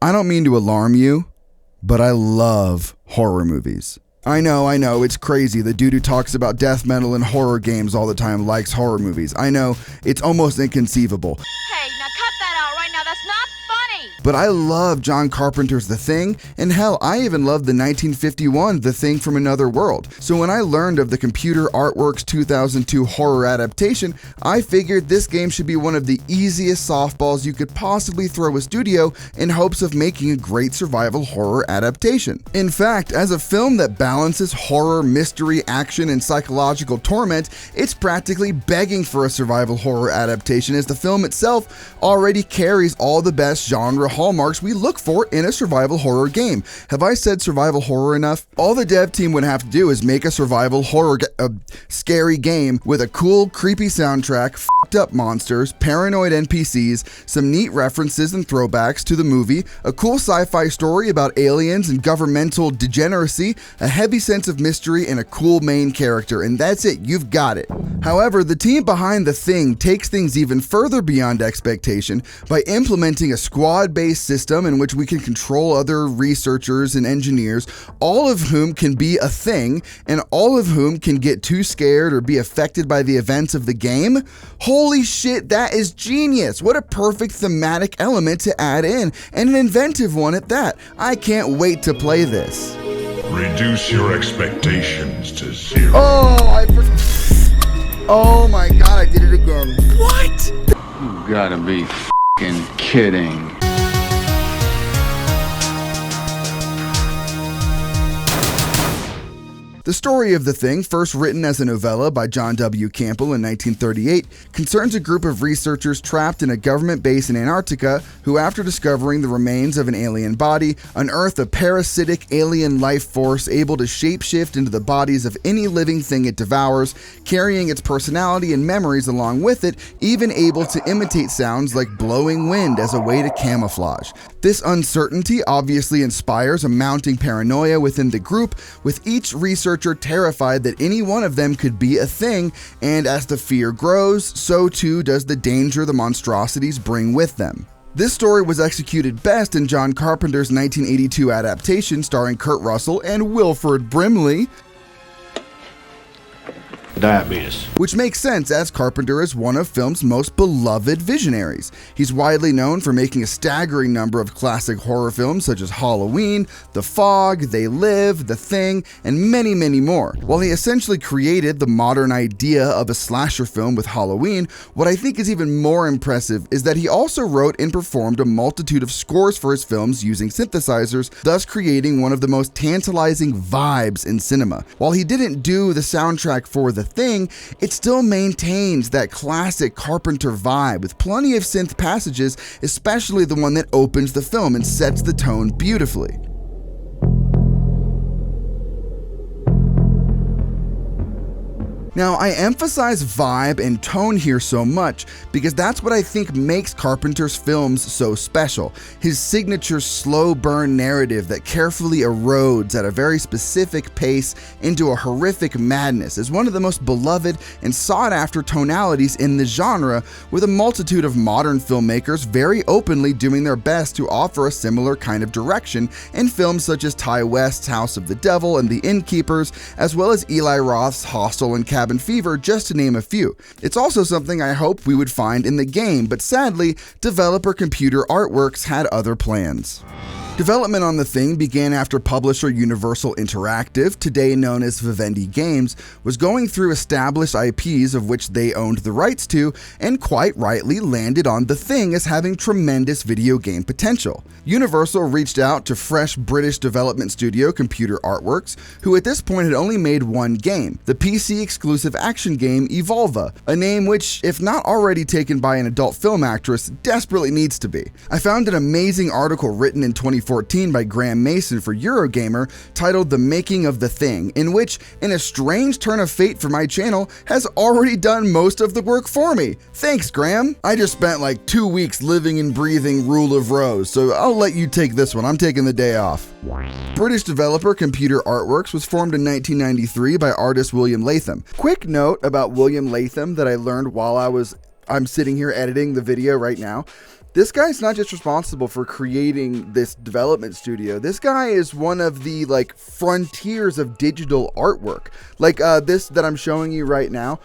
I don't mean to alarm you, but I love horror movies. I know, it's crazy. The dude who talks about death metal and horror games all the time likes horror movies. I know, it's almost inconceivable. Hey, now cut that out right now. That's not funny. But I love John Carpenter's The Thing, and hell, I even love the 1951 The Thing from Another World. So when I learned of the Computer Artworks 2002 horror adaptation, I figured this game should be one of the easiest softballs you could possibly throw a studio in hopes of making a great survival horror adaptation. In fact, as a film that balances horror, mystery, action, and psychological torment, it's practically begging for a survival horror adaptation, as the film itself already carries all the best genre hallmarks we look for in a survival horror game. Have I said survival horror enough? All the dev team would have to do is make a survival horror scary game with a cool, creepy soundtrack, fucked up monsters, paranoid NPCs, some neat references and throwbacks to the movie, a cool sci-fi story about aliens and governmental degeneracy, a heavy sense of mystery, and a cool main character, and that's it, you've got it. However, the team behind The Thing takes things even further beyond expectation by implementing a squad-based system in which we can control other researchers and engineers, all of whom can be a thing, and all of whom can get too scared or be affected by the events of the game. Holy shit, that is genius! What a perfect thematic element to add in, and an inventive one at that. I can't wait to play this. Reduce your expectations to zero. Oh my god, I did it again. What? You gotta be f***ing kidding. The story of The Thing, first written as a novella by John W. Campbell in 1938, concerns a group of researchers trapped in a government base in Antarctica who, after discovering the remains of an alien body, unearth a parasitic alien life force able to shapeshift into the bodies of any living thing it devours, carrying its personality and memories along with it, even able to imitate sounds like blowing wind as a way to camouflage. This uncertainty obviously inspires a mounting paranoia within the group, with each researcher terrified that any one of them could be a thing, and as the fear grows, so too does the danger the monstrosities bring with them. This story was executed best in John Carpenter's 1982 adaptation starring Kurt Russell and Wilford Brimley, Diabetes. which makes sense as Carpenter is one of film's most beloved visionaries. He's widely known for making a staggering number of classic horror films such as Halloween, The Fog, They Live, The Thing, and many, many more. While he essentially created the modern idea of a slasher film with Halloween, what I think is even more impressive is that he also wrote and performed a multitude of scores for his films using synthesizers, thus creating one of the most tantalizing vibes in cinema. While he didn't do the soundtrack for The Thing, it still maintains that classic Carpenter vibe with plenty of synth passages, especially the one that opens the film and sets the tone beautifully. Now, I emphasize vibe and tone here so much because that's what I think makes Carpenter's films so special. His signature slow burn narrative that carefully erodes at a very specific pace into a horrific madness is one of the most beloved and sought after tonalities in the genre, with a multitude of modern filmmakers very openly doing their best to offer a similar kind of direction in films such as Ty West's House of the Devil and The Innkeepers, as well as Eli Roth's Hostel and Cabin Fever, just to name a few. It's also something I hope we would find in the game, but sadly, developer Computer Artworks had other plans. Development on The Thing began after publisher Universal Interactive, today known as Vivendi Games, was going through established IPs of which they owned the rights to, and quite rightly landed on The Thing as having tremendous video game potential. Universal reached out to fresh British development studio Computer Artworks, who at this point had only made one game, the PC-exclusive action game Evolva, a name which, if not already taken by an adult film actress, desperately needs to be. I found an amazing article written in 2014 by Graham Mason for Eurogamer titled The Making of the Thing, in which, in a strange turn of fate for my channel, has already done most of the work for me. Thanks, Graham. I just spent like 2 weeks living and breathing Rule of Rose, so I'll let you take this one. I'm taking the day off. British developer Computer Artworks was formed in 1993 by artist William Latham. Quick note about William Latham that I learned while I'm sitting here editing the video right now. This guy's not just responsible for creating this development studio. This guy is one of the like frontiers of digital artwork. Like this that I'm showing you right now,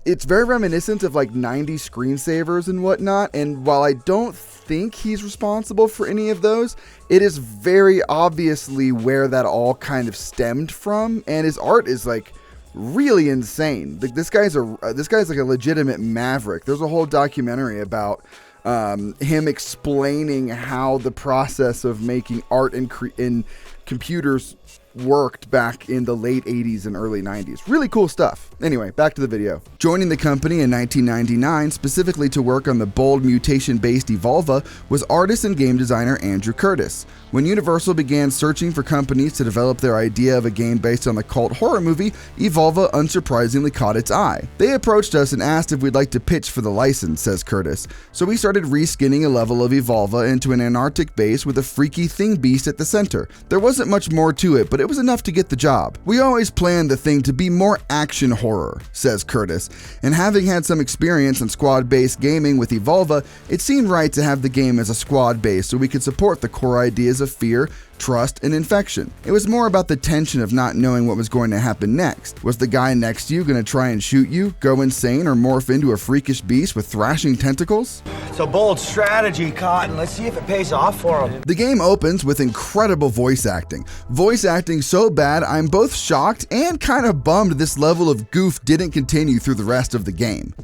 it's very reminiscent of like 90s screensavers and whatnot. And while I don't think he's responsible for any of those, it is very obviously where that all kind of stemmed from. And his art is like really insane. Like this guy's like a legitimate maverick. There's a whole documentary about him explaining how the process of making art in computers worked back in the late 80s and early 90s. Really cool stuff. Anyway, back to the video. Joining the company in 1999, specifically to work on the bold mutation-based Evolva, was artist and game designer Andrew Curtis. When Universal began searching for companies to develop their idea of a game based on the cult horror movie, Evolva unsurprisingly caught its eye. They approached us and asked if we'd like to pitch for the license, says Curtis. So we started reskinning a level of Evolva into an Antarctic base with a freaky thing beast at the center. There wasn't much more to it, but it was enough to get the job. We always planned the thing to be more action horror, says Curtis, and having had some experience in squad-based gaming with Evolva, it seemed right to have the game as a squad base so we could support the core ideas of fear, trust, and infection. It was more about the tension of not knowing what was going to happen next. Was the guy next to you going to try and shoot you, go insane, or morph into a freakish beast with thrashing tentacles? It's a bold strategy, Cotton. Let's see if it pays off for him. The game opens with incredible voice acting. Voice acting so bad, I'm both shocked and kind of bummed this level of goof didn't continue through the rest of the game.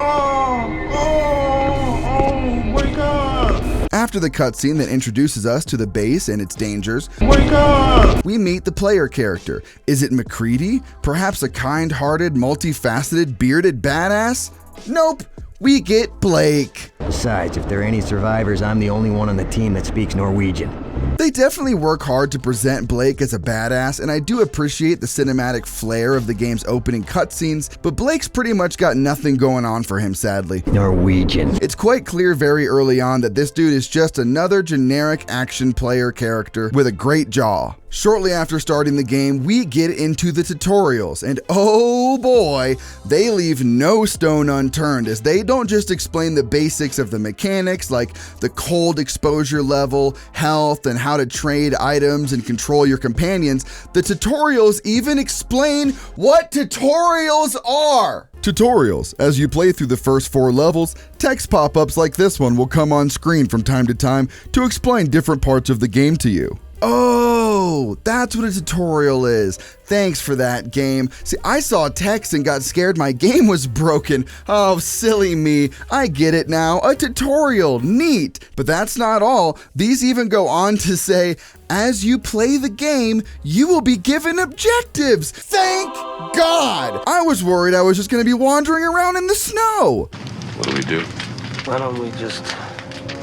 Wake up! After the cutscene that introduces us to the base and its dangers, Wake up! we meet the player character. Is it McCready? Perhaps a kind-hearted, multifaceted, bearded badass? Nope. We get Blake. Besides, if there are any survivors, I'm the only one on the team that speaks Norwegian. They definitely work hard to present Blake as a badass, and I do appreciate the cinematic flair of the game's opening cutscenes, but Blake's pretty much got nothing going on for him, sadly. Norwegian. It's quite clear very early on that this dude is just another generic action player character with a great jaw. Shortly after starting the game, we get into the tutorials, and oh boy, they leave no stone unturned as they don't just explain the basics of the mechanics like the cold exposure level, health, and how to trade items and control your companions. The tutorials even explain what tutorials are. Tutorials. As you play through the first 4 levels, text pop-ups like this one will come on screen from time to time to explain different parts of the game to you. Oh, that's what a tutorial is. Thanks for that, game. See, I saw text and got scared my game was broken. Oh, silly me. I get it now. A tutorial. Neat. But that's not all. These even go on to say, as you play the game, you will be given objectives. Thank God. I was worried I was just going to be wandering around in the snow. What do we do? Why don't we just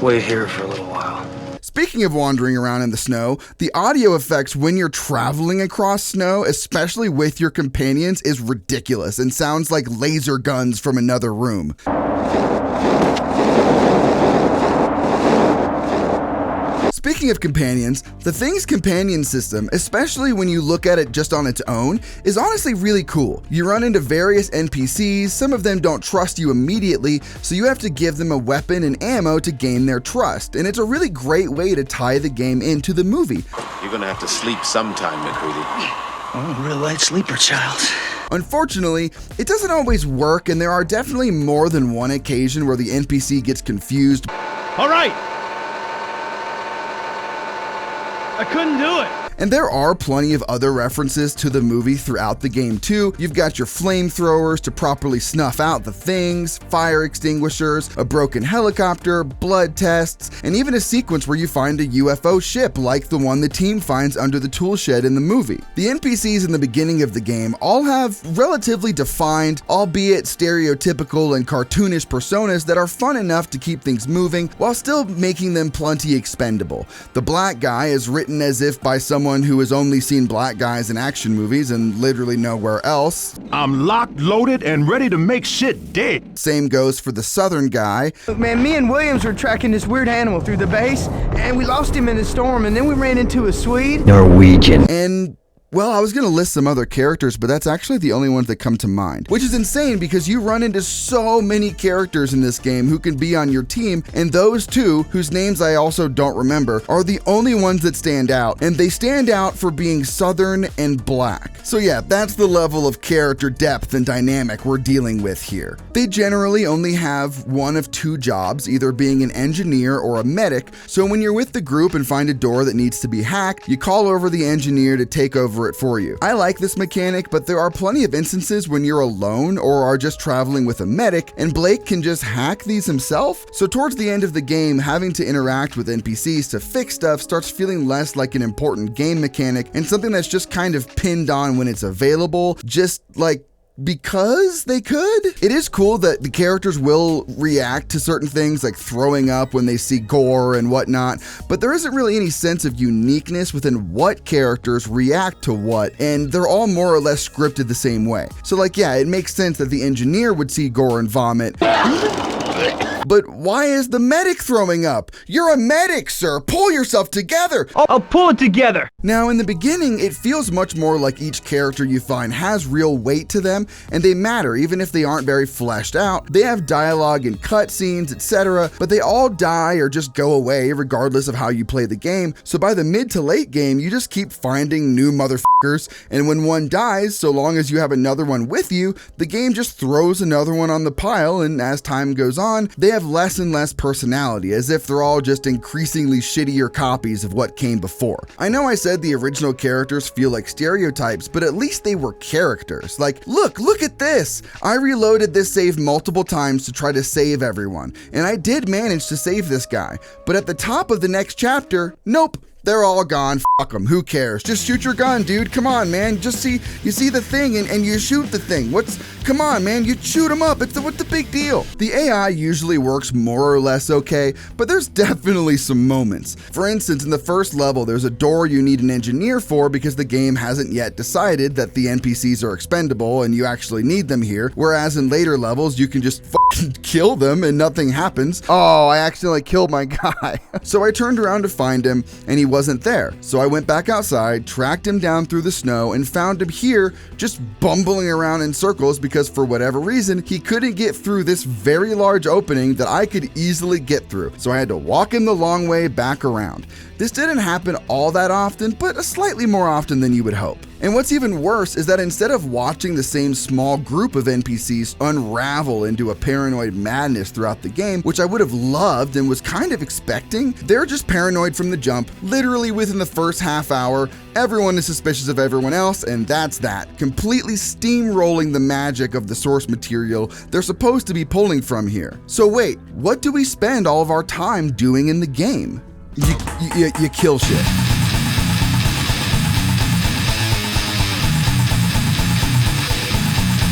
wait here for a little while? Speaking of wandering around in the snow, the audio effects when you're traveling across snow, especially with your companions, is ridiculous and sounds like laser guns from another room. Speaking of companions, the Thing's companion system, especially when you look at it just on its own, is honestly really cool. You run into various NPCs, some of them don't trust you immediately, so you have to give them a weapon and ammo to gain their trust, and it's a really great way to tie the game into the movie. You're gonna have to sleep sometime, McCready. I'm a real light sleeper, child. Unfortunately, it doesn't always work, and there are definitely more than one occasion where the NPC gets confused. All right. I couldn't do it. And there are plenty of other references to the movie throughout the game too. You've got your flamethrowers to properly snuff out the things, fire extinguishers, a broken helicopter, blood tests, and even a sequence where you find a UFO ship like the one the team finds under the tool shed in the movie. The NPCs in the beginning of the game all have relatively defined, albeit stereotypical and cartoonish personas that are fun enough to keep things moving while still making them plenty expendable. The black guy is written as if by someone who has only seen black guys in action movies and literally nowhere else. I'm locked, loaded, and ready to make shit dead. Same goes for the southern guy. Look, man, me and Williams were tracking this weird animal through the base, and we lost him in the storm, and then we ran into a Swede. Norwegian. And Well, I was gonna list some other characters, but that's actually the only ones that come to mind, which is insane because you run into so many characters in this game who can be on your team, and those two, whose names I also don't remember, are the only ones that stand out, and they stand out for being Southern and black. So yeah, that's the level of character depth and dynamic we're dealing with here. They generally only have one of two jobs, either being an engineer or a medic, so when you're with the group and find a door that needs to be hacked, you call over the engineer to take over it for you. I like this mechanic, but there are plenty of instances when you're alone or are just traveling with a medic, and Blake can just hack these himself. So towards the end of the game, having to interact with NPCs to fix stuff starts feeling less like an important game mechanic and something that's just kind of pinned on when it's available, just like because they could. It is cool that the characters will react to certain things like throwing up when they see gore and whatnot, but there isn't really any sense of uniqueness within what characters react to what, and they're all more or less scripted the same way. So like, yeah, it makes sense that the engineer would see gore and vomit. But why is the medic throwing up? You're a medic, sir. Pull yourself together. I'll pull it together. Now, in the beginning, it feels much more like each character you find has real weight to them, and they matter even if they aren't very fleshed out. They have dialogue and cutscenes, etc., but they all die or just go away regardless of how you play the game. So by the mid to late game, you just keep finding new motherfuckers, and when one dies, so long as you have another one with you, the game just throws another one on the pile, and as time goes on, they have less and less personality, as if they're all just increasingly shittier copies of what came before. I know I said the original characters feel like stereotypes, but at least they were characters. Like, look at this! I reloaded this save multiple times to try to save everyone, and I did manage to save this guy, but at the top of the next chapter, nope. They're all gone, fuck them, who cares? Just shoot your gun, dude, come on, man. You see the thing and you shoot the thing. Come on, man, you shoot them up, what's the big deal? The AI usually works more or less okay, but there's definitely some moments. For instance, in the first level, there's a door you need an engineer for because the game hasn't yet decided that the NPCs are expendable and you actually need them here, whereas in later levels, you can just fucking kill them and nothing happens. Oh, I accidentally killed my guy. So I turned around to find him, and he wasn't there. So I went back outside, tracked him down through the snow, and found him here just bumbling around in circles because for whatever reason, he couldn't get through this very large opening that I could easily get through. So I had to walk him the long way back around. This didn't happen all that often, but slightly more often than you would hope. And what's even worse is that instead of watching the same small group of NPCs unravel into a paranoid madness throughout the game, which I would have loved and was kind of expecting, they're just paranoid from the jump. Literally within the first half hour, everyone is suspicious of everyone else, and that's that. Completely steamrolling the magic of the source material they're supposed to be pulling from here. So wait, what do we spend all of our time doing in the game? You kill shit.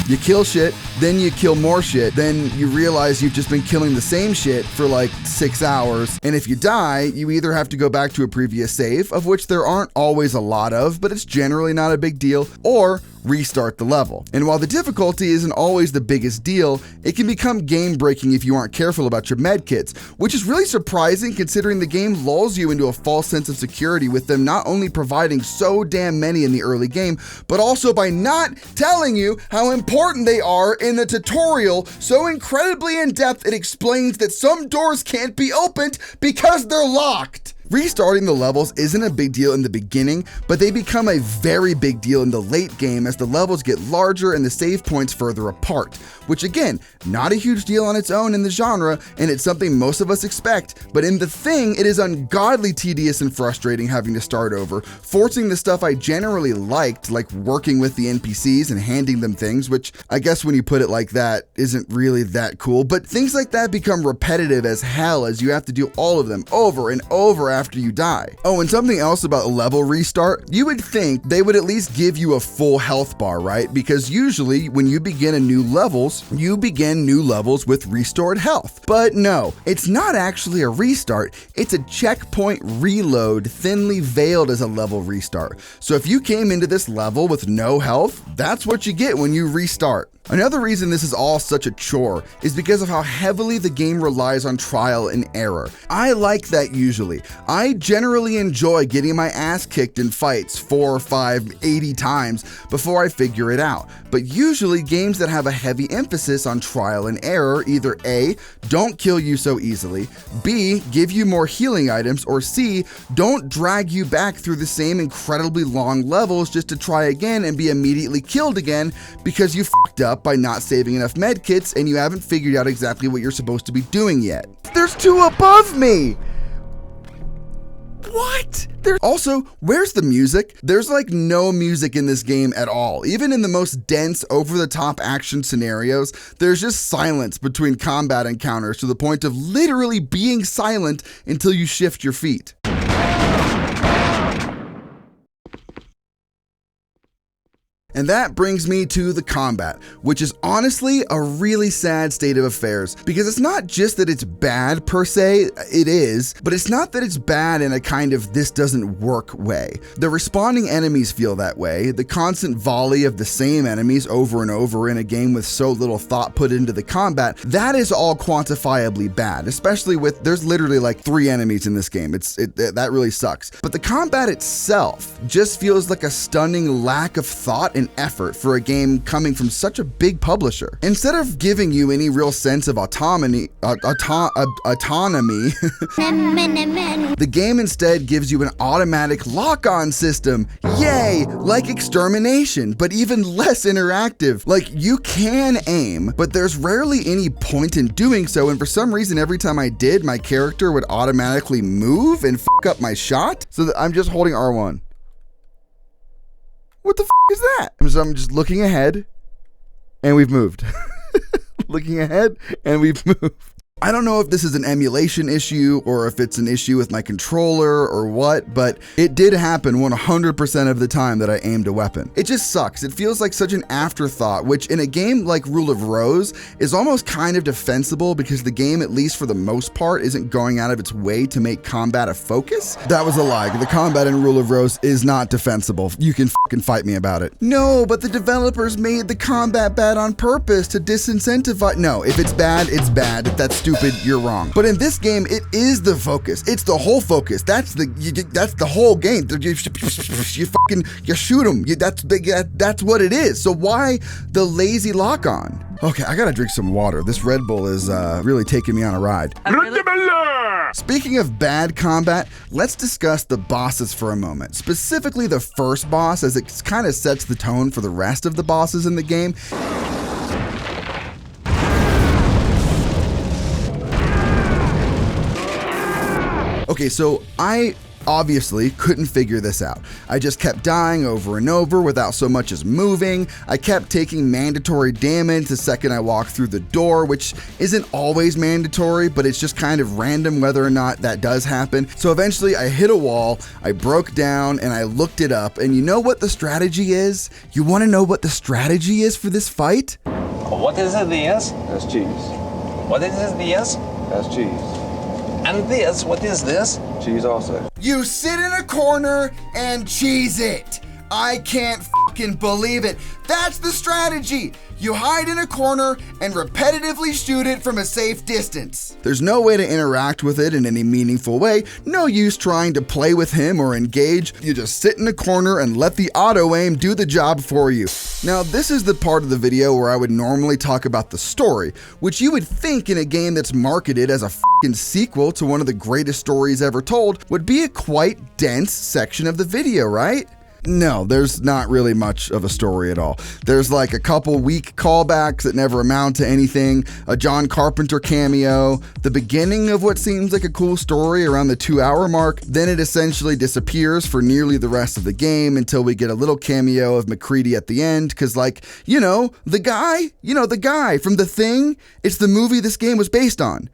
You kill shit, then you kill more shit, then you realize you've just been killing the same shit for like 6 hours, and if you die, you either have to go back to a previous save, of which there aren't always a lot of, but it's generally not a big deal, or restart the level. And while the difficulty isn't always the biggest deal, it can become game-breaking if you aren't careful about your medkits, which is really surprising considering the game lulls you into a false sense of security with them not only providing so damn many in the early game, but also by not telling you how important they are in the tutorial so incredibly in-depth it explains that some doors can't be opened because they're locked. Restarting the levels isn't a big deal in the beginning, but they become a very big deal in the late game as the levels get larger and the save points further apart, which again, not a huge deal on its own in the genre, and it's something most of us expect, but in The Thing, it is ungodly tedious and frustrating having to start over, forcing the stuff I generally liked, like working with the NPCs and handing them things, which I guess when you put it like that, isn't really that cool, but things like that become repetitive as hell as you have to do all of them over and over after you die. Oh, and something else about a level restart, you would think they would at least give you a full health bar, right? Because usually when you begin a new levels, you begin new levels with restored health. But no, it's not actually a restart, it's a checkpoint reload thinly veiled as a level restart. So if you came into this level with no health, that's what you get when you restart. Another reason this is all such a chore is because of how heavily the game relies on trial and error. I like that usually. I generally enjoy getting my ass kicked in fights 4, 5, 80 times before I figure it out. But usually games that have a heavy emphasis on trial and error either A, don't kill you so easily, B, give you more healing items, or C, don't drag you back through the same incredibly long levels just to try again and be immediately killed again because you fucked up by not saving enough medkits and you haven't figured out exactly what you're supposed to be doing yet. There's two above me! What? Also, where's the music? There's like no music in this game at all. Even in the most dense, over-the-top action scenarios, there's just silence between combat encounters to the point of literally being silent until you shift your feet. And that brings me to the combat, which is honestly a really sad state of affairs, because it's not just that it's bad per se, it is, but it's not that it's bad in a kind of this doesn't work way. The responding enemies feel that way, the constant volley of the same enemies over and over in a game with so little thought put into the combat, that is all quantifiably bad, especially with, there's literally like 3 enemies in this game, that really sucks. But the combat itself just feels like a stunning lack of thought and effort for a game coming from such a big publisher. Instead of giving you any real sense of autonomy, the game instead gives you an automatic lock-on system. Yay! Like extermination, but even less interactive. Like, you can aim, but there's rarely any point in doing so, and for some reason every time I did, my character would automatically move and fuck up my shot, so that I'm just holding R1. What the is that? I'm just looking ahead, and we've moved. Looking ahead, and we've moved. I don't know if this is an emulation issue or if it's an issue with my controller or what, but it did happen 100% of the time that I aimed a weapon. It just sucks. It feels like such an afterthought, which in a game like Rule of Rose is almost kind of defensible because the game, at least for the most part, isn't going out of its way to make combat a focus. That was a lie. The combat in Rule of Rose is not defensible. You can fucking fight me about it. No, but the developers made the combat bad on purpose to disincentivize. No, if it's bad, it's bad. If that's stupid, you're wrong. But in this game, it is the focus. It's the whole focus. That's the whole game. You shoot them. That's what it is. So why the lazy lock on? Okay, I gotta drink some water. This Red Bull is really taking me on a ride. Speaking of bad combat, let's discuss the bosses for a moment. Specifically the first boss, as it kind of sets the tone for the rest of the bosses in the game. Okay, so I obviously couldn't figure this out. I just kept dying over and over without so much as moving. I kept taking mandatory damage the second I walked through the door, which isn't always mandatory, but it's just kind of random whether or not that does happen. So eventually I hit a wall, I broke down, and I looked it up, and you know what the strategy is? You want to know what the strategy is for this fight? What is it, this? That's cheese. What is it, this? That's cheese. And this, what is this? Cheese also. You sit in a corner and cheese it. I can't fucking believe it. That's the strategy. You hide in a corner and repetitively shoot it from a safe distance. There's no way to interact with it in any meaningful way. No use trying to play with him or engage. You just sit in a corner and let the auto aim do the job for you. Now, this is the part of the video where I would normally talk about the story, which you would think in a game that's marketed as a fucking sequel to one of the greatest stories ever told would be a quite dense section of the video, right? No, there's not really much of a story at all. There's like a couple weak callbacks that never amount to anything, a John Carpenter cameo, the beginning of what seems like a cool story around the 2-hour mark, then it essentially disappears for nearly the rest of the game until we get a little cameo of MacReady at the end, because the guy from The Thing, it's the movie this game was based on.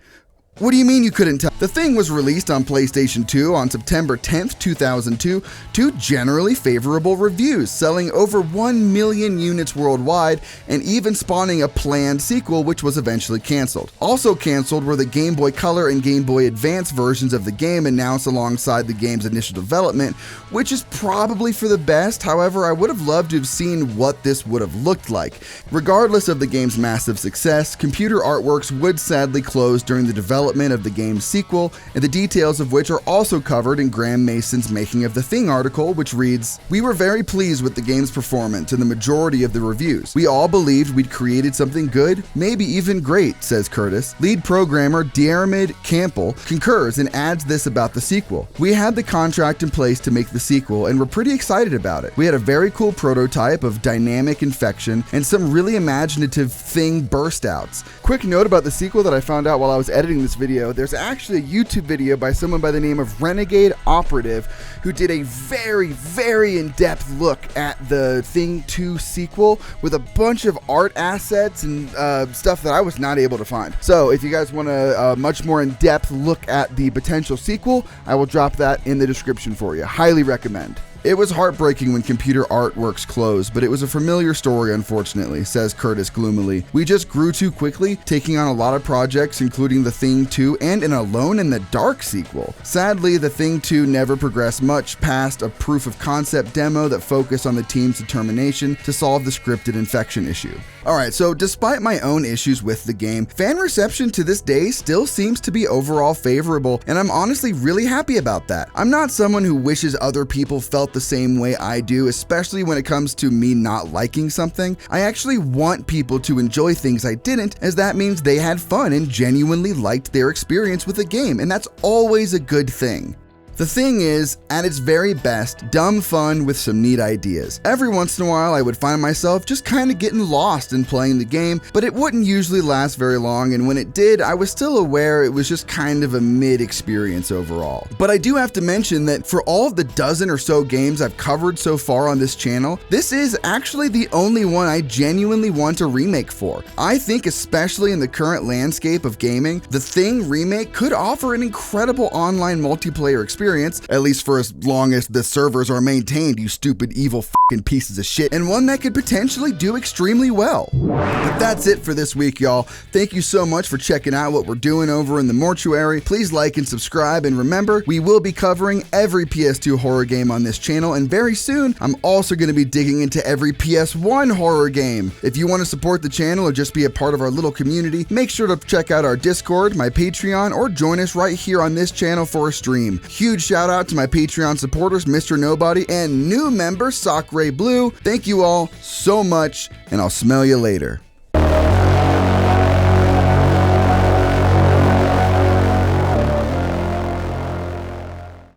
What do you mean you couldn't tell? The Thing was released on PlayStation 2 on September 10th, 2002 to generally favorable reviews, selling over 1 million units worldwide and even spawning a planned sequel which was eventually cancelled. Also cancelled were the Game Boy Color and Game Boy Advance versions of the game announced alongside the game's initial development, which is probably for the best. However, I would have loved to have seen what this would have looked like. Regardless of the game's massive success, Computer Artworks would sadly close during the development of the game's sequel, and the details of which are also covered in Graham Mason's Making of the Thing article, which reads, "We were very pleased with the game's performance and the majority of the reviews. We all believed we'd created something good, maybe even great," says Curtis. Lead programmer Diarmid Campbell concurs and adds this about the sequel. "We had the contract in place to make the sequel and we're pretty excited about it. We had a very cool prototype of dynamic infection and some really imaginative Thing burst outs." Quick note about the sequel that I found out while I was editing this video, there's actually a YouTube video by someone by the name of Renegade Operative who did a very in-depth look at the Thing 2 sequel with a bunch of art assets and stuff that I was not able to find. So if you guys want a much more in-depth look at the potential sequel, I will drop that in the description for you. Highly recommend. "It was heartbreaking when Computer Artworks closed, but it was a familiar story, unfortunately," says Curtis gloomily. "We just grew too quickly, taking on a lot of projects, including The Thing 2 and an Alone in the Dark sequel. Sadly, The Thing 2 never progressed much past a proof of concept demo that focused on the team's determination to solve the scripted infection issue." Alright, so despite my own issues with the game, fan reception to this day still seems to be overall favorable, and I'm honestly really happy about that. I'm not someone who wishes other people felt the same way I do, especially when it comes to me not liking something. I actually want people to enjoy things I didn't, as that means they had fun and genuinely liked their experience with the game, and that's always a good thing. The Thing is, at its very best, dumb fun with some neat ideas. Every once in a while, I would find myself just kind of getting lost in playing the game, but it wouldn't usually last very long, and when it did, I was still aware it was just kind of a mid-experience overall. But I do have to mention that for all of the dozen or so games I've covered so far on this channel, this is actually the only one I genuinely want a remake for. I think, especially in the current landscape of gaming, the Thing remake could offer an incredible online multiplayer experience, at least for as long as the servers are maintained, you stupid evil fucking pieces of shit, and one that could potentially do extremely well. But that's it for this week, y'all. Thank you so much for checking out what we're doing over in the Mortuary. Please like and subscribe, and remember, we will be covering every PS2 horror game on this channel, and very soon, I'm also going to be digging into every PS1 horror game. If you want to support the channel or just be a part of our little community, make sure to check out our Discord, my Patreon, or join us right here on this channel for a stream. Huge shout out to my Patreon supporters, Mr. Nobody, and new member, Sock Ray Blue. Thank you all so much, and I'll smell you later.